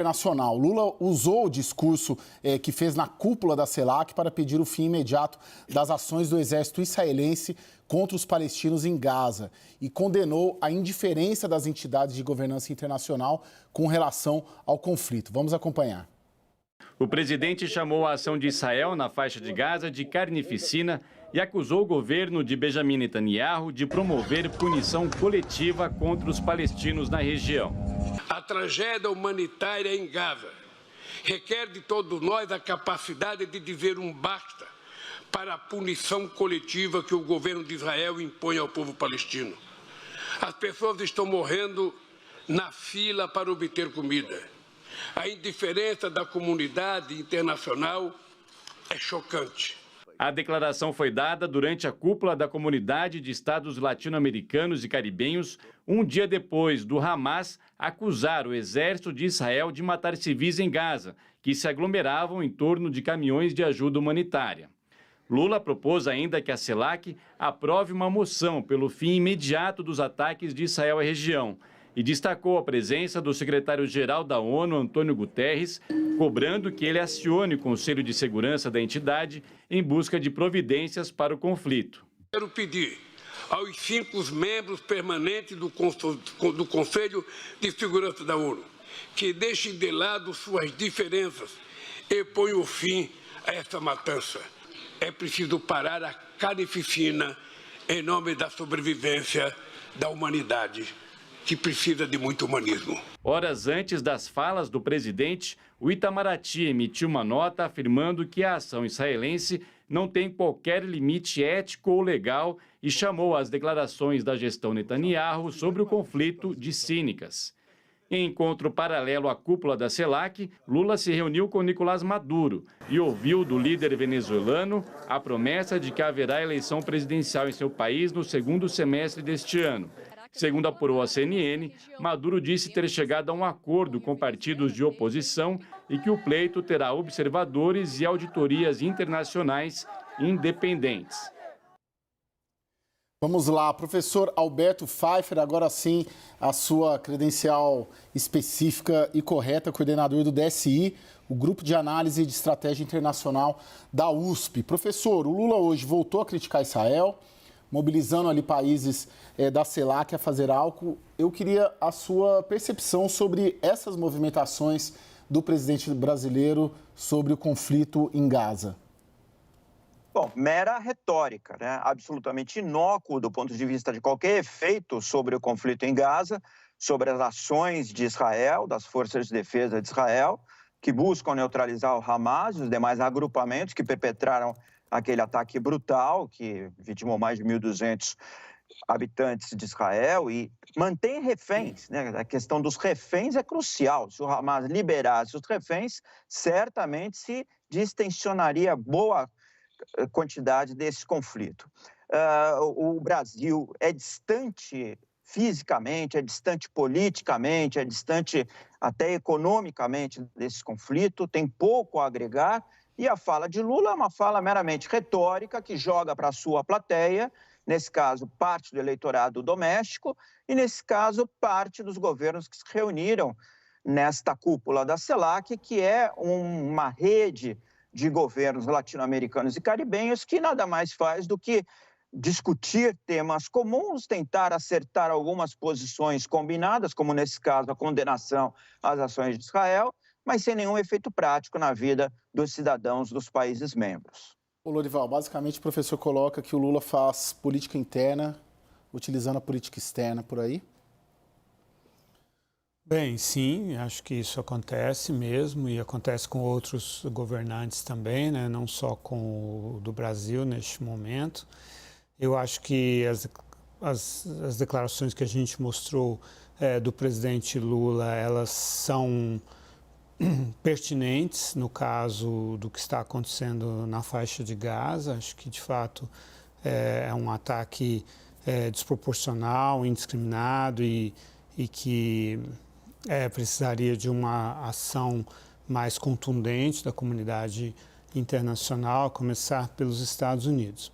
Internacional. Lula usou o discurso que fez na cúpula da CELAC para pedir o fim imediato das ações do exército israelense contra os palestinos em Gaza e condenou a indiferença das entidades de governança internacional com relação ao conflito. Vamos acompanhar. O presidente chamou a ação de Israel na faixa de Gaza de carnificina e acusou o governo de Benjamin Netanyahu de promover punição coletiva contra os palestinos na região. A tragédia humanitária em Gaza requer de todos nós a capacidade de dizer um basta para a punição coletiva que o governo de Israel impõe ao povo palestino. As pessoas estão morrendo na fila para obter comida. A indiferença da comunidade internacional é chocante. A declaração foi dada durante a cúpula da Comunidade de Estados Latino-Americanos e Caribenhos, um dia depois do Hamas acusar o exército de Israel de matar civis em Gaza, que se aglomeravam em torno de caminhões de ajuda humanitária. Lula propôs ainda que a CELAC aprove uma moção pelo fim imediato dos ataques de Israel à região e destacou a presença do secretário-geral da ONU, Antônio Guterres, cobrando que ele acione o Conselho de Segurança da entidade em busca de providências para o conflito. Quero pedir aos 5 membros permanentes do Conselho de Segurança da ONU que deixem de lado suas diferenças e ponham fim a essa matança. É preciso parar a carnificina em nome da sobrevivência da humanidade, que precisa de muito humanismo. Horas antes das falas do presidente, o Itamaraty emitiu uma nota afirmando que a ação israelense não tem qualquer limite ético ou legal e chamou as declarações da gestão Netanyahu sobre o conflito de cínicas. Em encontro paralelo à cúpula da CELAC, Lula se reuniu com Nicolás Maduro e ouviu do líder venezuelano a promessa de que haverá eleição presidencial em seu país no segundo semestre deste ano. Segundo apurou a CNN, Maduro disse ter chegado a um acordo com partidos de oposição e que o pleito terá observadores e auditorias internacionais independentes. Vamos lá, professor Alberto Pfeiffer, agora sim a sua credencial específica e correta, coordenador do DSI, o Grupo de Análise de Estratégia Internacional da USP. Professor, o Lula hoje voltou a criticar Israel, mobilizando ali países da CELAC a fazer algo. Eu queria a sua percepção sobre essas movimentações do presidente brasileiro sobre o conflito em Gaza. Bom, mera retórica, né? Absolutamente inócuo do ponto de vista de qualquer efeito sobre o conflito em Gaza, sobre as ações de Israel, das forças de defesa de Israel, que buscam neutralizar o Hamas e os demais agrupamentos que perpetraram aquele ataque brutal que vitimou mais de 1.200 habitantes de Israel e mantém reféns, né? A questão dos reféns é crucial. Se o Hamas liberasse os reféns, certamente se distensionaria boa quantidade desse conflito. O Brasil é distante fisicamente, é distante politicamente, é distante até economicamente desse conflito, tem pouco a agregar, e a fala de Lula é uma fala meramente retórica que joga para a sua plateia, nesse caso parte do eleitorado doméstico e nesse caso parte dos governos que se reuniram nesta cúpula da CELAC, que é uma rede de governos latino-americanos e caribenhos que nada mais faz do que discutir temas comuns, tentar acertar algumas posições combinadas, como nesse caso a condenação às ações de Israel, mas sem nenhum efeito prático na vida dos cidadãos dos países membros. Ô Lorival, basicamente o professor coloca que o Lula faz política interna utilizando a política externa por aí? Bem, sim, acho que isso acontece mesmo e acontece com outros governantes também, né? Não só com o do Brasil neste momento. Eu acho que as declarações que a gente mostrou do presidente Lula, elas são pertinentes no caso do que está acontecendo na faixa de Gaza. Acho que, de fato, é um ataque desproporcional, indiscriminado e que precisaria de uma ação mais contundente da comunidade internacional, a começar pelos Estados Unidos.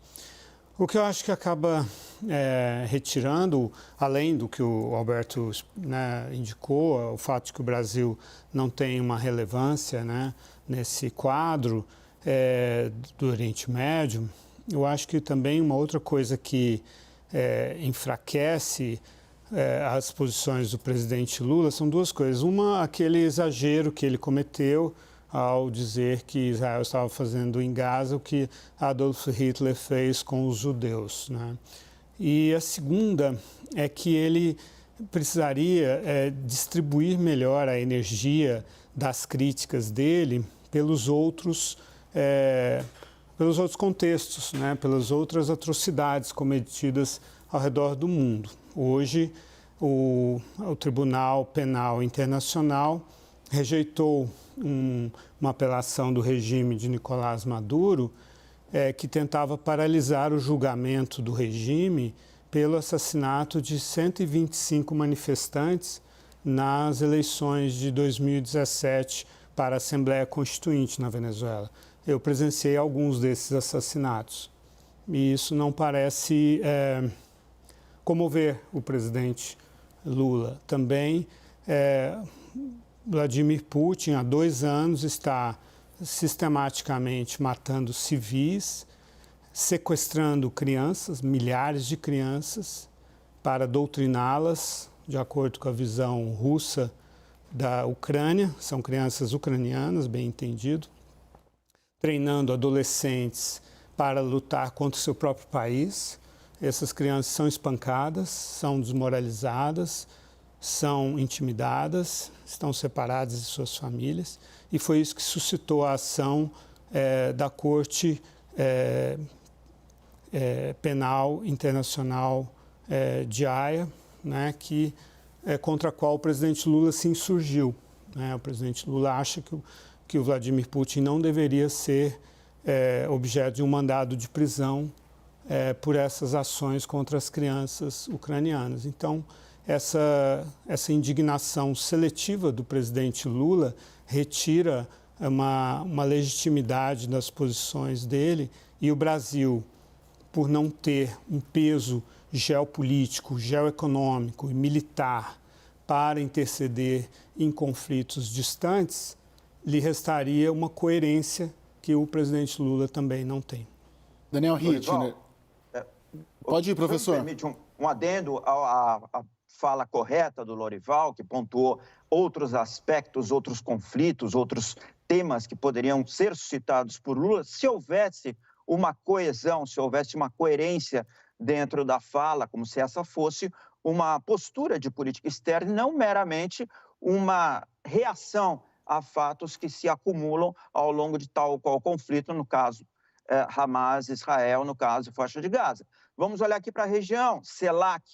O que eu acho que acaba retirando, além do que o Alberto, né, indicou, o fato de que o Brasil não tem uma relevância, né, nesse quadro do Oriente Médio, eu acho que também uma outra coisa que enfraquece as posições do presidente Lula são duas coisas. Uma, aquele exagero que ele cometeu ao dizer que Israel estava fazendo em Gaza o que Adolf Hitler fez com os judeus, né? E a segunda é que ele precisaria distribuir melhor a energia das críticas dele pelos outros contextos, né? Pelas outras atrocidades cometidas ao redor do mundo. Hoje, o Tribunal Penal Internacional rejeitou uma apelação do regime de Nicolás Maduro que tentava paralisar o julgamento do regime pelo assassinato de 125 manifestantes nas eleições de 2017 para a Assembleia Constituinte na Venezuela. Eu presenciei alguns desses assassinatos e isso não parece comover o presidente Lula. Também Vladimir Putin, há 2 anos, está sistematicamente matando civis, sequestrando crianças, milhares de crianças, para doutriná-las, de acordo com a visão russa da Ucrânia, são crianças ucranianas, bem entendido, treinando adolescentes para lutar contra o seu próprio país. Essas crianças são espancadas, são desmoralizadas, são intimidadas, estão separadas de suas famílias, e foi isso que suscitou a ação da Corte Penal Internacional de Haia, né, contra a qual o presidente Lula se insurgiu, né? O presidente Lula acha que o Vladimir Putin não deveria ser objeto de um mandado de prisão por essas ações contra as crianças ucranianas. Então, essa indignação seletiva do presidente Lula retira uma legitimidade das posições dele, e o Brasil, por não ter um peso geopolítico, geoeconômico e militar para interceder em conflitos distantes, lhe restaria uma coerência que o presidente Lula também não tem. Daniel Rittner. Pode ir, professor. Me permite um adendo à fala correta do Lorival, que pontuou outros aspectos, outros conflitos, outros temas que poderiam ser suscitados por Lula, se houvesse uma coesão, se houvesse uma coerência dentro da fala, como se essa fosse uma postura de política externa, não meramente uma reação a fatos que se acumulam ao longo de tal ou qual conflito, no caso Hamas, Israel, no caso faixa de Gaza. Vamos olhar aqui para a região, CELAC,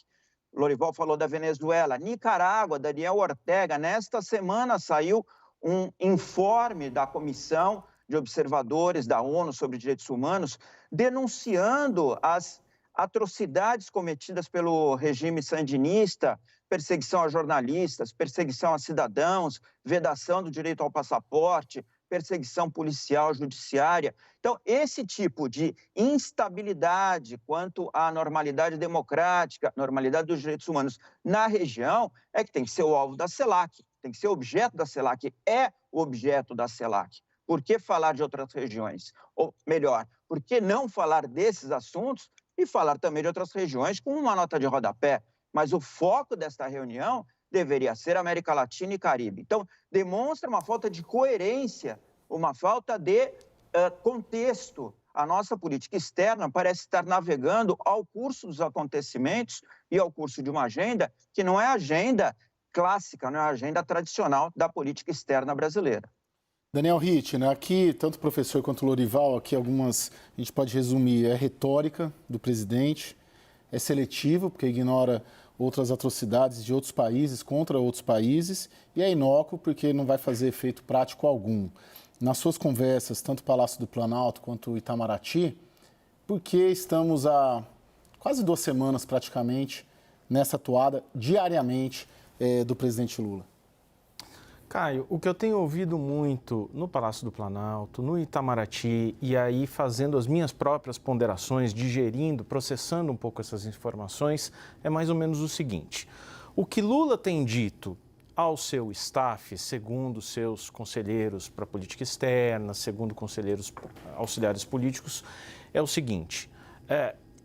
Lorival falou da Venezuela, Nicarágua, Daniel Ortega. Nesta semana saiu um informe da Comissão de Observadores da ONU sobre Direitos Humanos denunciando as atrocidades cometidas pelo regime sandinista, perseguição a jornalistas, perseguição a cidadãos, vedação do direito ao passaporte, perseguição policial, judiciária. Então, esse tipo de instabilidade quanto à normalidade democrática, normalidade dos direitos humanos na região, é que tem que ser o alvo da CELAC, tem que ser objeto da CELAC, é o objeto da CELAC. Por que falar de outras regiões? Ou, melhor, por que não falar desses assuntos e falar também de outras regiões com uma nota de rodapé? Mas o foco desta reunião deveria ser América Latina e Caribe. Então, demonstra uma falta de coerência, uma falta de contexto. A nossa política externa parece estar navegando ao curso dos acontecimentos e ao curso de uma agenda que não é a agenda clássica, não é a agenda tradicional da política externa brasileira. Daniel Rittner, aqui, tanto o professor quanto o Lorival, aqui algumas, a gente pode resumir, é retórica do presidente, é seletivo, porque ignora outras atrocidades de outros países contra outros países, e é inócuo, porque não vai fazer efeito prático algum. Nas suas conversas, tanto o Palácio do Planalto quanto o Itamaraty, por que estamos há quase 2 semanas, praticamente, nessa toada, diariamente, do presidente Lula? Caio, o que eu tenho ouvido muito no Palácio do Planalto, no Itamaraty, e aí fazendo as minhas próprias ponderações, digerindo, processando um pouco essas informações, é mais ou menos o seguinte: o que Lula tem dito ao seu staff, segundo seus conselheiros para política externa, segundo conselheiros auxiliares políticos, é o seguinte: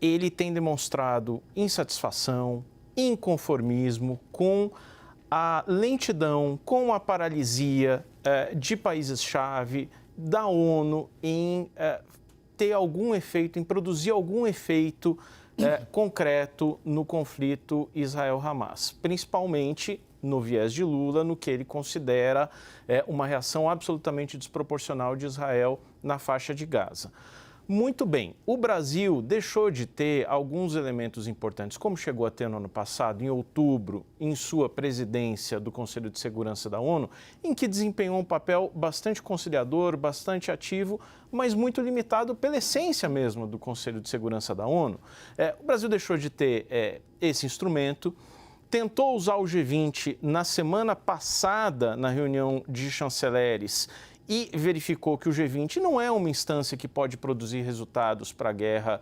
ele tem demonstrado insatisfação, inconformismo com a lentidão, com a paralisia de países-chave, da ONU em ter algum efeito, em produzir algum efeito concreto no conflito Israel-Hamas, principalmente no viés de Lula, no que ele considera uma reação absolutamente desproporcional de Israel na faixa de Gaza. Muito bem, o Brasil deixou de ter alguns elementos importantes, como chegou a ter no ano passado, em outubro, em sua presidência do Conselho de Segurança da ONU, em que desempenhou um papel bastante conciliador, bastante ativo, mas muito limitado pela essência mesmo do Conselho de Segurança da ONU. O Brasil deixou de ter esse instrumento, tentou usar o G20 na semana passada, na reunião de chanceleres, e verificou que o G20 não é uma instância que pode produzir resultados para a guerra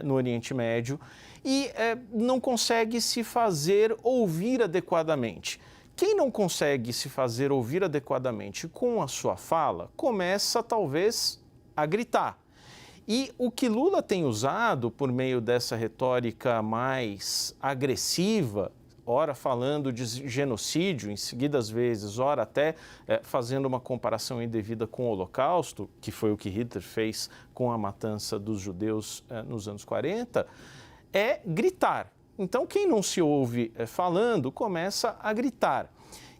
no Oriente Médio e não consegue se fazer ouvir adequadamente. Quem não consegue se fazer ouvir adequadamente com a sua fala, começa talvez a gritar. E o que Lula tem usado por meio dessa retórica mais agressiva, ora falando de genocídio, em seguidas vezes, ora até fazendo uma comparação indevida com o Holocausto, que foi o que Hitler fez com a matança dos judeus nos anos 40, é gritar. Então, quem não se ouve falando, começa a gritar.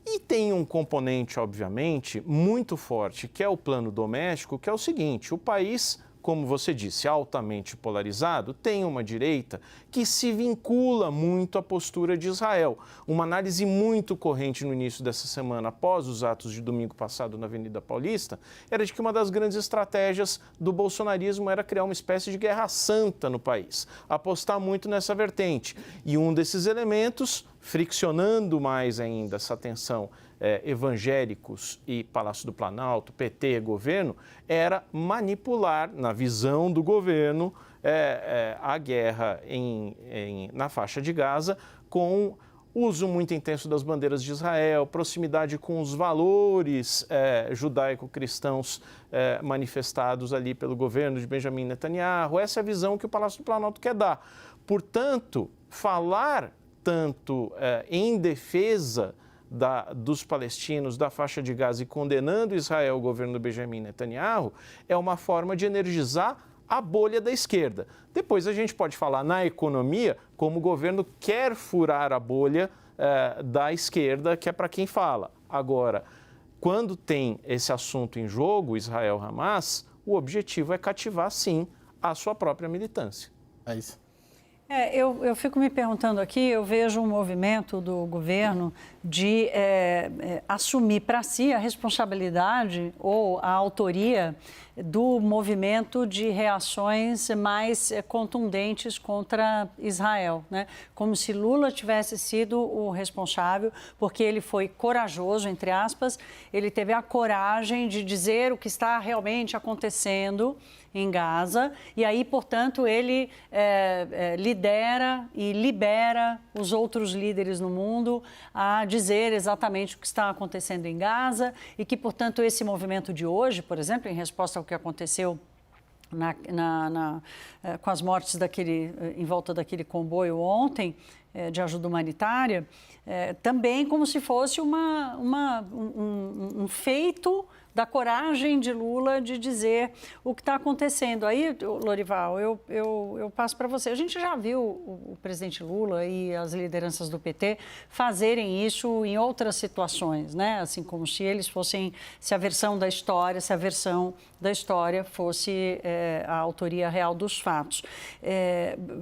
E tem um componente, obviamente, muito forte, que é o plano doméstico, que é o seguinte: o país, como você disse, altamente polarizado, tem uma direita que se vincula muito à postura de Israel. Uma análise muito corrente no início dessa semana, após os atos de domingo passado na Avenida Paulista, era de que uma das grandes estratégias do bolsonarismo era criar uma espécie de guerra santa no país, apostar muito nessa vertente. E um desses elementos, friccionando mais ainda essa tensão evangélicos e Palácio do Planalto, PT, governo, era manipular, na visão do governo, a guerra na faixa de Gaza, com uso muito intenso das bandeiras de Israel, proximidade com os valores judaico-cristãos manifestados ali pelo governo de Benjamin Netanyahu. Essa é a visão que o Palácio do Planalto quer dar. Portanto, falar tanto em defesa dos palestinos, da faixa de Gaza e condenando Israel, o governo do Benjamin Netanyahu, é uma forma de energizar a bolha da esquerda. Depois a gente pode falar na economia como o governo quer furar a bolha da esquerda, que é para quem fala. Agora, quando tem esse assunto em jogo, Israel-Hamas, o objetivo é cativar, sim, a sua própria militância. É isso. Eu fico me perguntando aqui, eu vejo um movimento do governo de assumir para si a responsabilidade ou a autoria do movimento de reações mais contundentes contra Israel, né? Como se Lula tivesse sido o responsável, porque ele foi corajoso, entre aspas, ele teve a coragem de dizer o que está realmente acontecendo em Gaza, e aí, portanto, ele lidera e libera os outros líderes no mundo a dizer exatamente o que está acontecendo em Gaza e que, portanto, esse movimento de hoje, por exemplo, em resposta ao que aconteceu com as mortes em volta daquele comboio ontem de ajuda humanitária, também como se fosse um feito da coragem de Lula de dizer o que está acontecendo. Aí, Lorival, eu passo para você. A gente já viu o presidente Lula e as lideranças do PT fazerem isso em outras situações, né? Assim, como se eles fossem, se a versão da história fosse a autoria real dos fatos.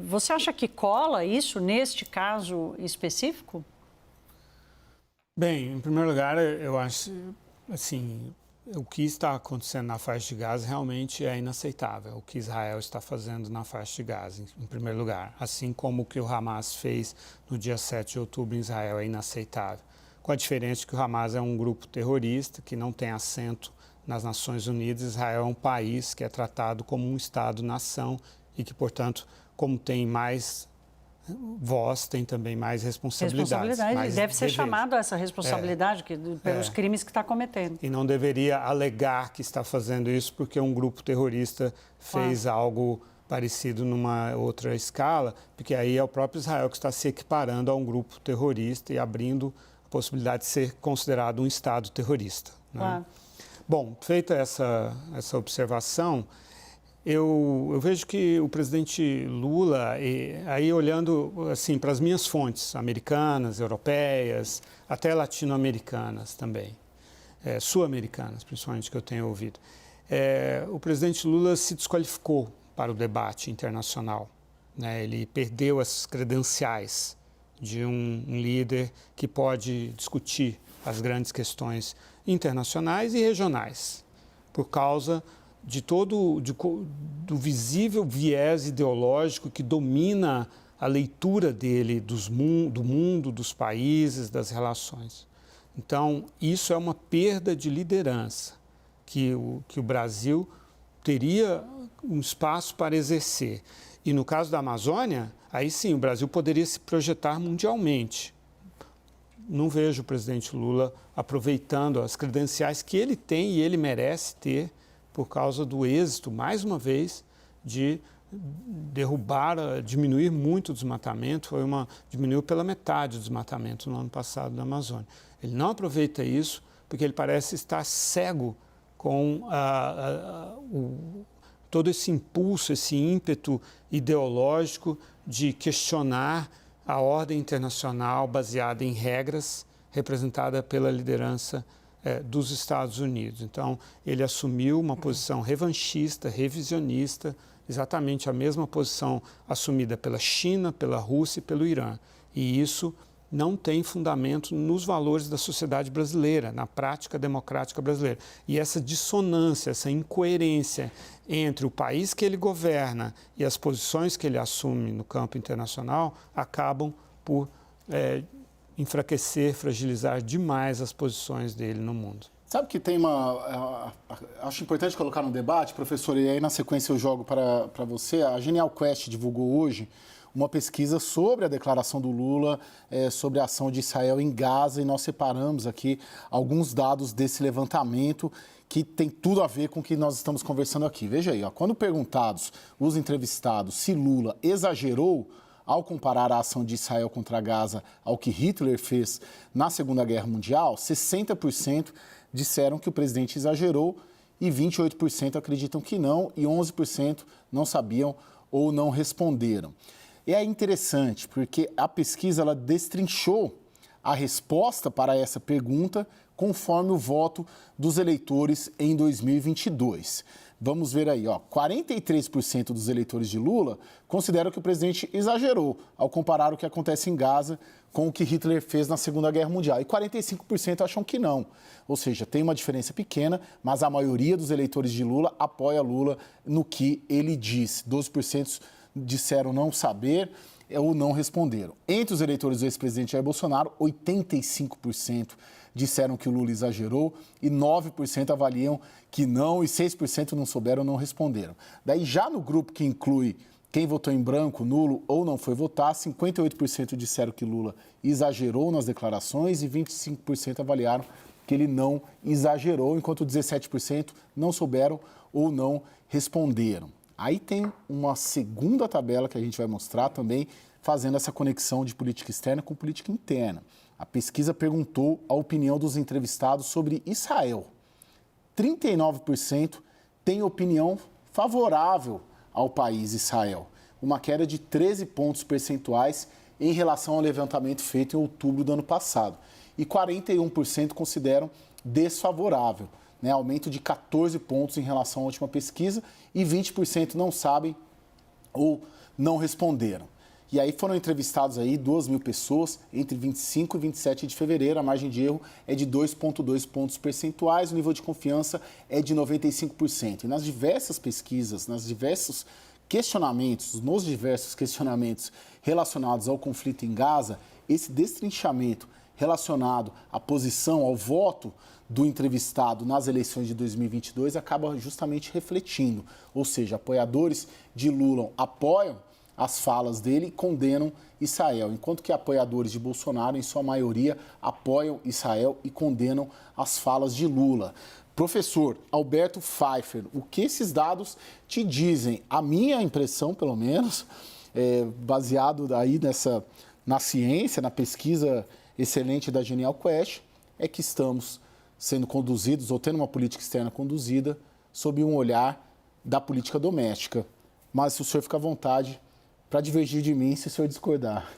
Você acha que cola isso neste caso específico? Bem, em primeiro lugar, eu acho, assim, o que está acontecendo na faixa de Gaza realmente é inaceitável, o que Israel está fazendo na faixa de Gaza, em primeiro lugar. Assim como o que o Hamas fez no dia 7 de outubro em Israel é inaceitável. com a diferença de que o Hamas é um grupo terrorista que não tem assento nas Nações Unidas. Israel é um país que é tratado como um Estado-nação e que, portanto, como tem mais voz, tem também mais responsabilidades. Mais deve ser chamado a essa responsabilidade pelos crimes que está cometendo. E não deveria alegar que está fazendo isso porque um grupo terrorista fez algo parecido numa outra escala, porque aí é o próprio Israel que está se equiparando a um grupo terrorista e abrindo a possibilidade de ser considerado um Estado terrorista. Né? Bom, feita essa observação, eu vejo que o presidente Lula, aí olhando assim, para as minhas fontes americanas, europeias, até latino-americanas também, sul-americanas principalmente, que eu tenho ouvido, o presidente Lula se desqualificou para o debate internacional. Né? Ele perdeu as credenciais de um líder que pode discutir as grandes questões internacionais e regionais, por causa de do visível viés ideológico que domina a leitura dele do mundo, dos países, das relações. Então, isso é uma perda de liderança que o Brasil teria um espaço para exercer. E no caso da Amazônia, aí sim, o Brasil poderia se projetar mundialmente. Não vejo o presidente Lula aproveitando as credenciais que ele tem e ele merece ter por causa do êxito, mais uma vez, de diminuir muito o desmatamento. Diminuiu pela metade o desmatamento no ano passado na Amazônia. Ele não aproveita isso porque ele parece estar cego com todo esse impulso, esse ímpeto ideológico de questionar a ordem internacional baseada em regras, representada pela liderança dos Estados Unidos. Então, ele assumiu uma posição revanchista, revisionista, exatamente a mesma posição assumida pela China, pela Rússia e pelo Irã. E isso não tem fundamento nos valores da sociedade brasileira, na prática democrática brasileira. E essa dissonância, essa incoerência entre o país que ele governa e as posições que ele assume no campo internacional acabam por enfraquecer, fragilizar demais as posições dele no mundo. Sabe que tem acho importante colocar no debate, professor, e aí na sequência eu jogo para você. A Genial Quest divulgou hoje uma pesquisa sobre a declaração do Lula, sobre a ação de Israel em Gaza, e nós separamos aqui alguns dados desse levantamento que tem tudo a ver com o que nós estamos conversando aqui. Veja aí, quando perguntados, os entrevistados, se Lula exagerou ao comparar a ação de Israel contra Gaza ao que Hitler fez na Segunda Guerra Mundial, 60% disseram que o presidente exagerou e 28% acreditam que não e 11% não sabiam ou não responderam. E é interessante porque a pesquisa ela destrinchou a resposta para essa pergunta conforme o voto dos eleitores em 2022. Vamos ver aí, 43% dos eleitores de Lula consideram que o presidente exagerou ao comparar o que acontece em Gaza com o que Hitler fez na Segunda Guerra Mundial. E 45% acham que não. Ou seja, tem uma diferença pequena, mas a maioria dos eleitores de Lula apoia Lula no que ele disse. 12% disseram não saber ou não responderam. Entre os eleitores do ex-presidente Jair Bolsonaro, 85% disseram que o Lula exagerou e 9% avaliam que não e 6% não souberam ou não responderam. Daí, já no grupo que inclui quem votou em branco, nulo ou não foi votar, 58% disseram que Lula exagerou nas declarações e 25% avaliaram que ele não exagerou, enquanto 17% não souberam ou não responderam. Aí tem uma segunda tabela que a gente vai mostrar também, fazendo essa conexão de política externa com política interna. A pesquisa perguntou a opinião dos entrevistados sobre Israel. 39% têm opinião favorável ao país Israel, uma queda de 13 pontos percentuais em relação ao levantamento feito em outubro do ano passado. E 41% consideram desfavorável, aumento de 14 pontos em relação à última pesquisa, e 20% não sabem ou não responderam. E aí foram entrevistados aí 2.000 pessoas entre 25 e 27 de fevereiro. A margem de erro é de 2,2 pontos percentuais, o nível de confiança é de 95%. E nas diversas pesquisas, nos diversos questionamentos relacionados ao conflito em Gaza, esse destrinchamento relacionado à posição, ao voto do entrevistado nas eleições de 2022 acaba justamente refletindo. Ou seja, apoiadores de Lula apoiam as falas dele e condenam Israel, enquanto que apoiadores de Bolsonaro, em sua maioria, apoiam Israel e condenam as falas de Lula. Professor Alberto Pfeiffer, o que esses dados te dizem? A minha impressão, pelo menos, baseado aí na ciência, na pesquisa excelente da Genial Quest, é que estamos sendo conduzidos, ou tendo uma política externa conduzida, sob um olhar da política doméstica. Mas o senhor fica à vontade para divergir de mim se o senhor discordar.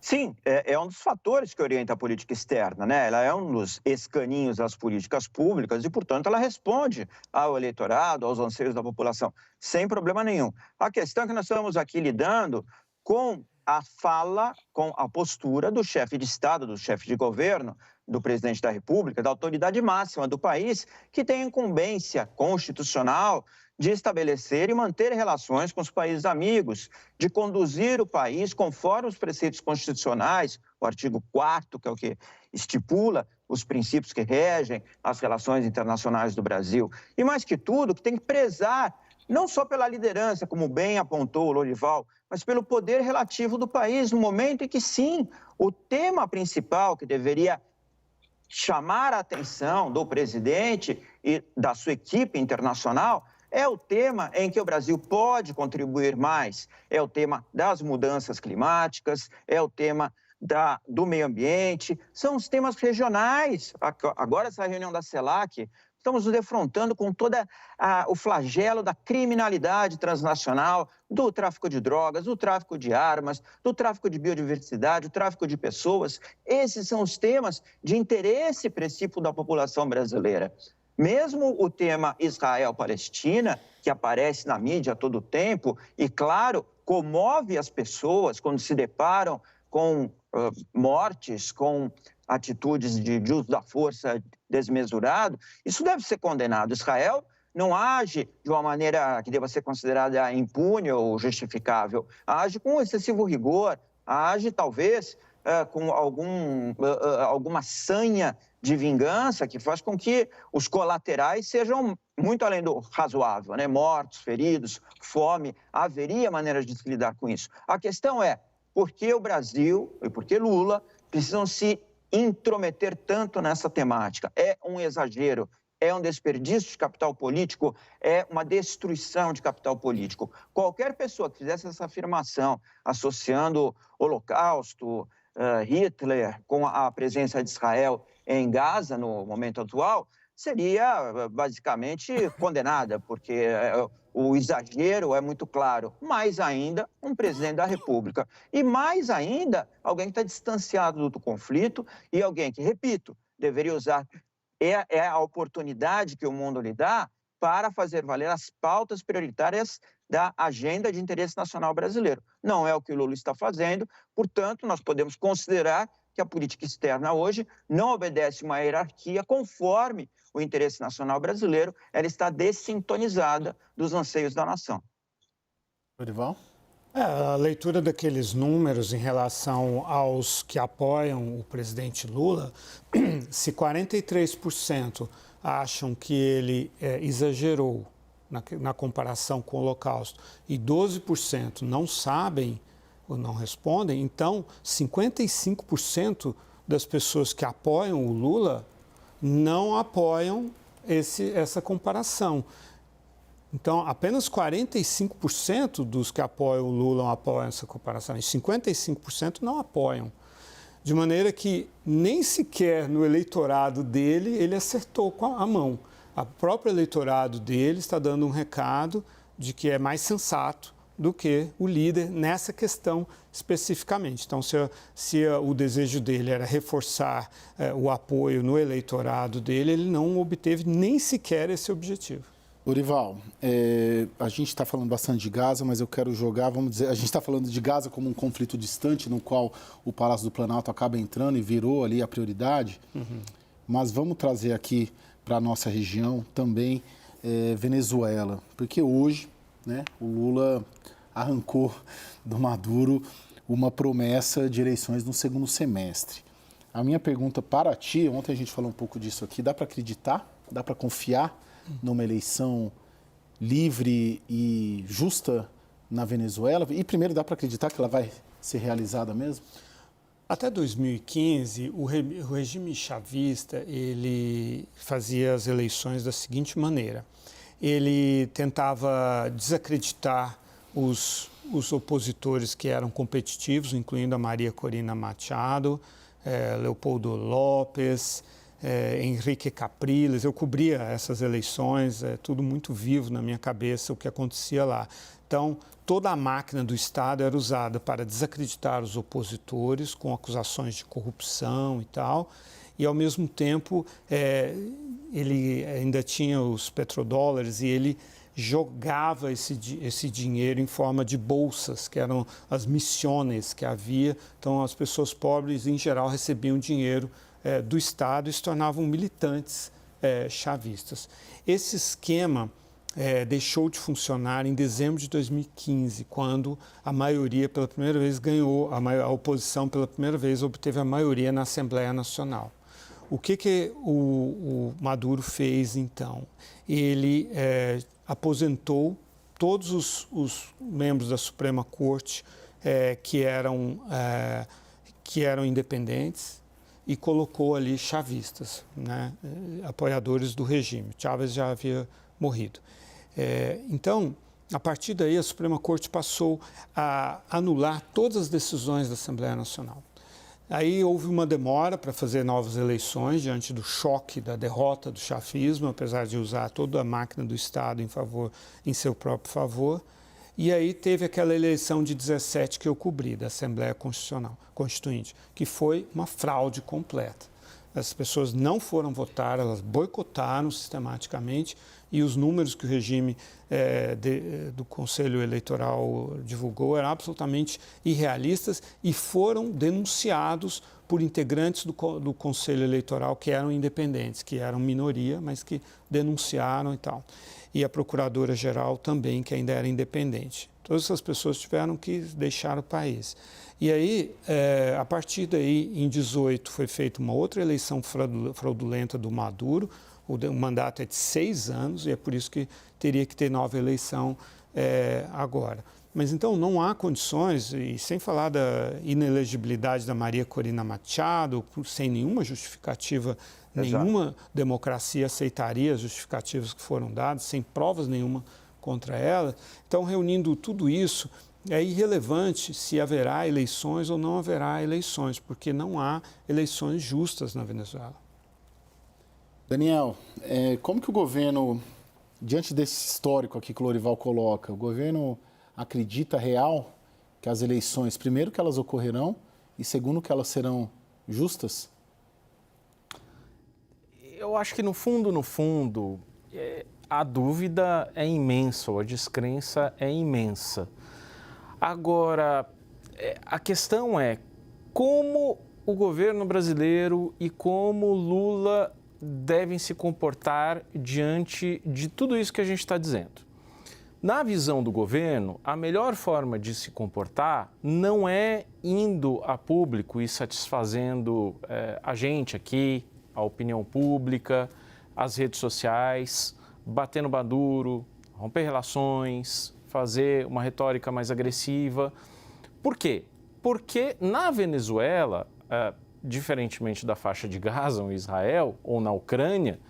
Sim, é um dos fatores que orienta a política externa, né? Ela é um dos escaninhos das políticas públicas e, portanto, ela responde ao eleitorado, aos anseios da população, sem problema nenhum. A questão é que nós estamos aqui lidando com a fala, com a postura do chefe de Estado, do chefe de governo, do presidente da República, da autoridade máxima do país, que tem incumbência constitucional de estabelecer e manter relações com os países amigos, de conduzir o país conforme os preceitos constitucionais, o artigo 4º, que é o que estipula os princípios que regem as relações internacionais do Brasil. E, mais que tudo, que tem que prezar não só pela liderança, como bem apontou o Lorival, mas pelo poder relativo do país, no momento em que, sim, o tema principal que deveria chamar a atenção do presidente e da sua equipe internacional é o tema em que o Brasil pode contribuir mais, é o tema das mudanças climáticas, é o tema do meio ambiente, são os temas regionais. Agora, essa reunião da CELAC, estamos nos defrontando com todo o flagelo da criminalidade transnacional, do tráfico de drogas, do tráfico de armas, do tráfico de biodiversidade, do tráfico de pessoas. Esses são os temas de interesse principal da população brasileira. Mesmo o tema Israel-Palestina, que aparece na mídia a todo tempo e, claro, comove as pessoas quando se deparam com mortes, com atitudes de uso da força desmesurado, isso deve ser condenado. Israel não age de uma maneira que deva ser considerada impune ou justificável, age com excessivo rigor, age talvez com alguma sanha de vingança que faz com que os colaterais sejam muito além do razoável, né? Mortos, feridos, fome, haveria maneiras de se lidar com isso. A questão é, por que o Brasil e por que Lula precisam se intrometer tanto nessa temática? É um exagero, é um desperdício de capital político, é uma destruição de capital político. Qualquer pessoa que fizesse essa afirmação associando Holocausto, Hitler com a presença de Israel em Gaza no momento atual, seria basicamente condenada, porque o exagero é muito claro. Mais ainda, um presidente da República. E mais ainda, alguém que está distanciado do conflito e alguém que, repito, deveria usar a oportunidade que o mundo lhe dá para fazer valer as pautas prioritárias da agenda de interesse nacional brasileiro. Não é o que o Lula está fazendo, portanto, nós podemos considerar que a política externa hoje não obedece uma hierarquia conforme o interesse nacional brasileiro, ela está dessintonizada dos anseios da nação. Lorival? A leitura daqueles números em relação aos que apoiam o presidente Lula, se 43% acham que ele exagerou na comparação com o Holocausto e 12% não sabem ou não respondem, então 55% das pessoas que apoiam o Lula não apoiam essa comparação. Então, apenas 45% dos que apoiam o Lula apoiam essa comparação e 55% não apoiam. De maneira que nem sequer no eleitorado dele ele acertou com a mão. O próprio eleitorado dele está dando um recado de que é mais sensato do que o líder nessa questão especificamente. Então, se o desejo dele era reforçar o apoio no eleitorado dele, ele não obteve nem sequer esse objetivo. Lorival, a gente está falando bastante de Gaza, mas eu quero jogar, vamos dizer, a gente está falando de Gaza como um conflito distante, no qual o Palácio do Planalto acaba entrando e virou ali a prioridade, mas vamos trazer aqui para a nossa região também Venezuela, porque hoje, né, o Lula arrancou do Maduro uma promessa de eleições no segundo semestre. A minha pergunta para ti, ontem a gente falou um pouco disso aqui, dá para acreditar? Dá para confiar numa eleição livre e justa na Venezuela? E primeiro, dá para acreditar que ela vai ser realizada mesmo? Até 2015, o regime chavista, ele fazia as eleições da seguinte maneira. Ele tentava desacreditar os opositores que eram competitivos, incluindo a Maria Corina Machado, Leopoldo López, Henrique Capriles. Eu cobria essas eleições, tudo muito vivo na minha cabeça, o que acontecia lá. Então, toda a máquina do Estado era usada para desacreditar os opositores com acusações de corrupção e tal, e, ao mesmo tempo, ele ainda tinha os petrodólares e ele jogava esse dinheiro em forma de bolsas, que eram as missões que havia. Então, as pessoas pobres, em geral, recebiam dinheiro do Estado e se tornavam militantes chavistas. Esse esquema deixou de funcionar em dezembro de 2015, quando a maioria, pela primeira vez, ganhou, a oposição, pela primeira vez, obteve a maioria na Assembleia Nacional. O que o Maduro fez, então? Ele aposentou todos os membros da Suprema Corte que eram independentes e colocou ali chavistas, né, apoiadores do regime. Chávez já havia morrido. Então, a partir daí, a Suprema Corte passou a anular todas as decisões da Assembleia Nacional. Aí houve uma demora para fazer novas eleições diante do choque da derrota do chavismo, apesar de usar toda a máquina do Estado em seu próprio favor. E aí teve aquela eleição de 17 que eu cobri, da Assembleia Constituinte, que foi uma fraude completa. As pessoas não foram votar, elas boicotaram sistematicamente, e os números que o regime do Conselho Eleitoral divulgou eram absolutamente irrealistas e foram denunciados por integrantes do Conselho Eleitoral que eram independentes, que eram minoria, mas que denunciaram e tal. E a Procuradora-Geral também, que ainda era independente. Todas essas pessoas tiveram que deixar o país. E aí, a partir daí, em 2018, foi feita uma outra eleição fraudulenta do Maduro. O mandato é de 6 anos e é por isso que teria que ter nova eleição agora. Mas então não há condições, e sem falar da inelegibilidade da Maria Corina Machado, sem nenhuma justificativa, nenhuma democracia aceitaria as justificativas que foram dadas, sem provas nenhuma contra ela. Então, reunindo tudo isso, é irrelevante se haverá eleições ou não haverá eleições, porque não há eleições justas na Venezuela. Daniel, como que o governo, diante desse histórico aqui que o Lorival coloca, o governo acredita real que as eleições, primeiro, que elas ocorrerão e segundo, que elas serão justas? Eu acho que no fundo, a dúvida é imensa, a descrença é imensa. Agora, a questão é como o governo brasileiro e como Lula devem se comportar diante de tudo isso que a gente está dizendo. Na visão do governo, a melhor forma de se comportar não é indo a público e satisfazendo a gente aqui, a opinião pública, as redes sociais, bater no Maduro, romper relações, fazer uma retórica mais agressiva. Por quê? Porque na Venezuela, diferentemente da faixa de Gaza, ou Israel, ou na Ucrânia,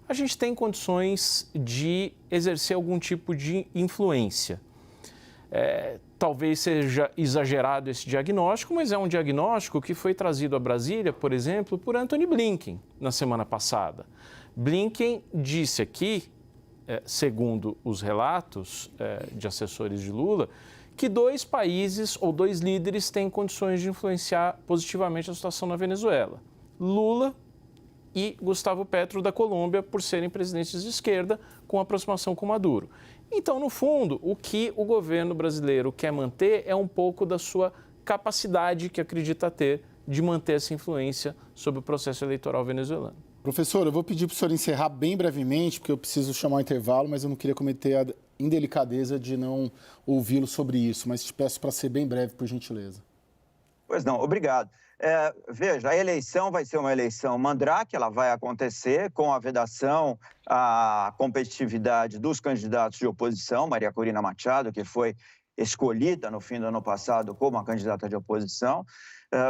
a gente tem condições de exercer algum tipo de influência. Talvez seja exagerado esse diagnóstico, mas é um diagnóstico que foi trazido a Brasília, por exemplo, por Antony Blinken, na semana passada. Blinken disse aqui, segundo os relatos de assessores de Lula, que 2 países ou 2 líderes têm condições de influenciar positivamente a situação na Venezuela. Lula e Gustavo Petro da Colômbia, por serem presidentes de esquerda, com aproximação com Maduro. Então, no fundo, o que o governo brasileiro quer manter é um pouco da sua capacidade que acredita ter de manter essa influência sobre o processo eleitoral venezuelano. Professor, eu vou pedir para o senhor encerrar bem brevemente, porque eu preciso chamar um intervalo, mas eu não queria cometer a indelicadeza de não ouvi-lo sobre isso, mas te peço para ser bem breve, por gentileza. Pois não, obrigado. Veja, a eleição vai ser uma eleição mandrake, ela vai acontecer com a vedação à competitividade dos candidatos de oposição. Maria Corina Machado, que foi escolhida no fim do ano passado como a candidata de oposição,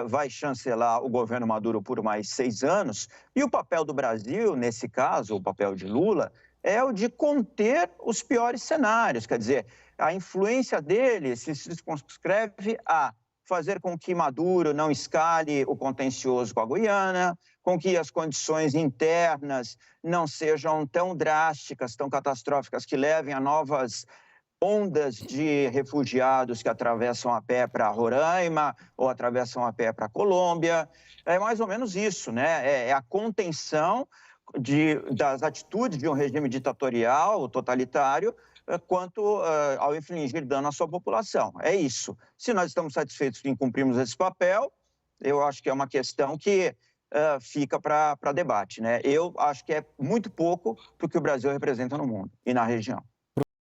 vai chancelar o governo Maduro por mais 6 anos. E o papel do Brasil, nesse caso, o papel de Lula, é o de conter os piores cenários. Quer dizer, a influência dele se circunscreve a fazer com que Maduro não escale o contencioso com a Guiana, com que as condições internas não sejam tão drásticas, tão catastróficas, que levem a novas ondas de refugiados que atravessam a pé para Roraima ou atravessam a pé para a Colômbia. É mais ou menos isso, né? É a contenção das atitudes de um regime ditatorial, totalitário, quanto ao infligir dano à sua população. É isso. Se nós estamos satisfeitos em cumprirmos esse papel, eu acho que é uma questão que fica para debate, né? Eu acho que é muito pouco do que o Brasil representa no mundo e na região.